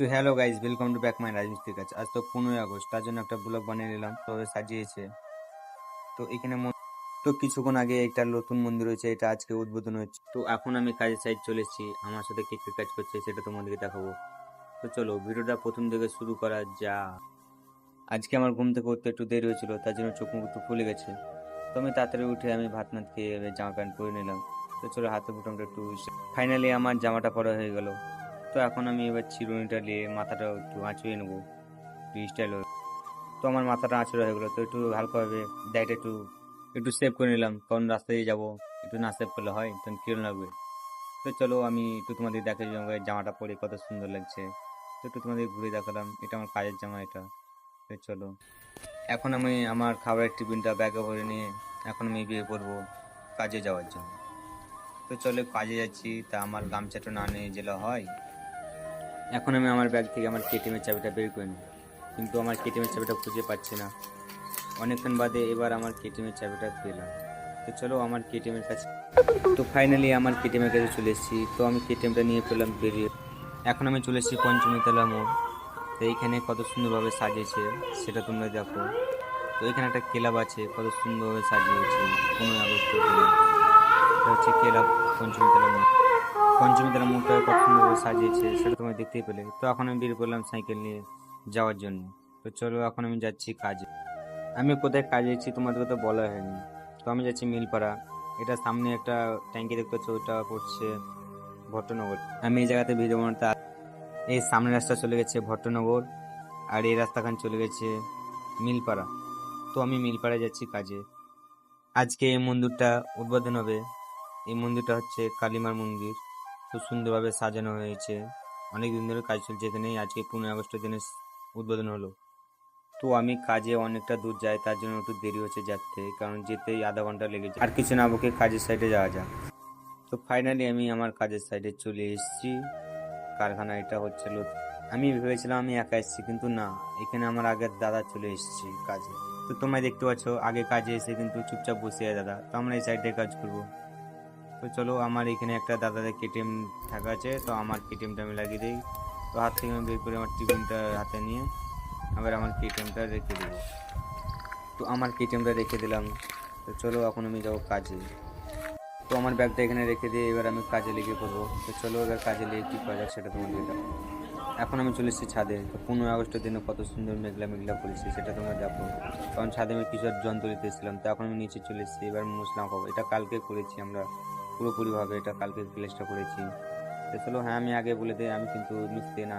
তো hello guys, welcome to back my রাজমিস্ত্রির কাছে। আজ তো 15ই আগস্ট, তার জন্য একটা ব্লগ বানিয়ে নিলাম। তো সাজিয়েছে তো এখানে তো কিছুক্ষণ আগে একটা নতুন মন্দির হয়েছে, এটা আজকে উদ্বোধন হচ্ছে। তো এখন আমি কাজের সাইড চলে এসেছি। আমার সাথে কে কে কাজ করছে সেটা তোমাদেরকে দেখাবো। তো চলো ভিডিওটা প্রথম থেকে শুরু করা যা। আজকে আমার ঘুম থেকে উঠতে একটু দেরি হয়েছিল, তার জন্য চোখ মুখ একটু ফুলে গেছে। তো আমি তাড়াতাড়ি উঠে আমি ভাত নাত খেয়ে এবার জামা প্যান্ট পরে নিলাম। তো চলো হাতে বুটামটা একটু, ফাইনালি আমার জামাটা পরা হয়ে গেল। তো এখন আমি এবার চিরুনিটা নিয়ে মাথাটা একটু আঁচড়িয়ে নেবো, স্টাইল। তো আমার মাথাটা আঁচড়া হয়ে গেলো, তো একটু হালকাভাবে দাড়িটা একটু একটু সেভ করে নিলাম, কারণ রাস্তায় দিয়ে যাবো, একটু না সেভ করলে হয় তখন কিরম লাগবে। তো চলো আমি একটু তোমাদের দেখাই যে আমার জামাটা পরে কত সুন্দর লাগছে। তো একটু তোমাদের ঘুরে দেখালাম, এটা আমার কাজের জামা এটা। তো চলো এখন আমি আমার খাবারের টিফিনটা ব্যাগে ভরে নিয়ে এখন আমি বিয়ে করবো কাজে যাওয়ার জন্য। তো চলো কাজে যাচ্ছি, তা আমার গামছাটা না নিয়ে গেলে হয়। এখন আমি আমার ব্যাগ থেকে আমার কেটিএমের চাবিটা বের করে নিই, কিন্তু আমার কেটিএমের চাবিটা খুঁজে পাচ্ছি না। অনেকক্ষণ বাদে এবার আমার কেটিএমের চাবিটা পেলাম। তো চলো আমার কেটিএমের কাছে, তো ফাইনালি আমার কেটিএমের কাছে চলে এসেছি। তো আমি কেটিএমটা নিয়ে পেলাম বেরিয়ে। এখন আমি চলে এসেছি পঞ্চমীতলা মোড়। তো এইখানে কত সুন্দরভাবে সাজিয়েছে সেটা তোমরা দেখো। তো এখানে একটা ক্লাব আছে, কত সুন্দরভাবে সাজিয়েছে 15ই আগস্টের দিনে। এটা হচ্ছে ক্লাব পঞ্চমীতলা মোড়। পঞ্চমীতলা মোড়টা কত সুন্দরভাবে সাজিয়েছে সেটা তোমরা দেখতেই পেলে। তো এখন আমি বের করলাম সাইকেল নিয়ে যাওয়ার জন্য। তো চলো এখন আমি যাচ্ছি কাজে। আমি কোথায় কাজে যাচ্ছি তোমাদেরকে তো বলা হয়নি। তো আমি যাচ্ছি মিলপাড়া। এটা সামনে একটা ট্যাঙ্কি দেখতে পাচ্ছ, ওটা পড়ছে ভট্টনগর। আমি এই জায়গাতে ভিডিও বানাতে এই সামনের রাস্তা চলে গেছে ভট্টনগর, আর এই রাস্তাখান চলে গেছে মিলপাড়া। তো আমি মিলপাড়ায় যাচ্ছি কাজে। আজকে এই মন্দিরটা উদ্বোধন হবে। এই মন্দিরটা হচ্ছে কালীমার মন্দির। খুব সুন্দরভাবে সাজানো হয়েছে, অনেক দিন ধরে কাজ চলছে এখানে, আজকে 15ই আগস্টের দিনে উদ্বোধন হলো। তো আমি কাজে অনেকটা দূর যাই, তার জন্য একটু দেরি হচ্ছে যেতে, কারণ যেতেই আধা ঘন্টা লেগে যায়। আর কিছু না বকে কাজের সাইডে যাওয়া যাক। তো ফাইনালি আমি আমার কাজের সাইডে চলে এসেছি। কারখানা এটা হচ্ছে আমি ভেবেছিলাম আমি একা এসেছি, কিন্তু না, এখানে আমার আগের দাদা চলে এসেছি কাজে। তো তোমরা দেখতে পাচ্ছ আগে কাজে এসে কিন্তু চুপচাপ বসে আছে দাদা, তো আমরা এই সাইডে কাজ করবো। তো চলো আমার এখানে একটা দাদাদের কেটিএম থাকা আছে, তো আমার কেটিএমটা আমি লাগিয়ে দিই। তো হাত থেকে আমি বের করে আমার টিফিনটা হাতে নিয়ে আবার আমার কেটিএমটা রেখে দেবো। তো আমার কেটিএমটা রেখে দিলাম। তো চলো এখন আমি যাবো কাজে। তো আমার ব্যাগটা এখানে রেখে দিয়ে এবার আমি কাজে লেগে পড়বো। তো চলো এবার কাজে লেগে কী করা যাক সেটা তোমাদের দেখো। এখন আমি চলে এসেছি ছাদে। তো 15ই আগস্টের দিনে কত সুন্দর মেঘলা মেঘলা করেছি সেটা তোমরা দেখো, কারণ ছাদে আমি কিছু যন্ত্র দিতেছিলাম। তো এখন আমি নিচে চলে এসেছি, এবার মুসলাম খাবো। এটা কালকে করেছি আমরা পুরোপুরিভাবে, এটা কালকে গ্লেসটা করেছি। তো চলো, হ্যাঁ আমি আগে বলে দিই আমি কিন্তু মিস্ত্রি না।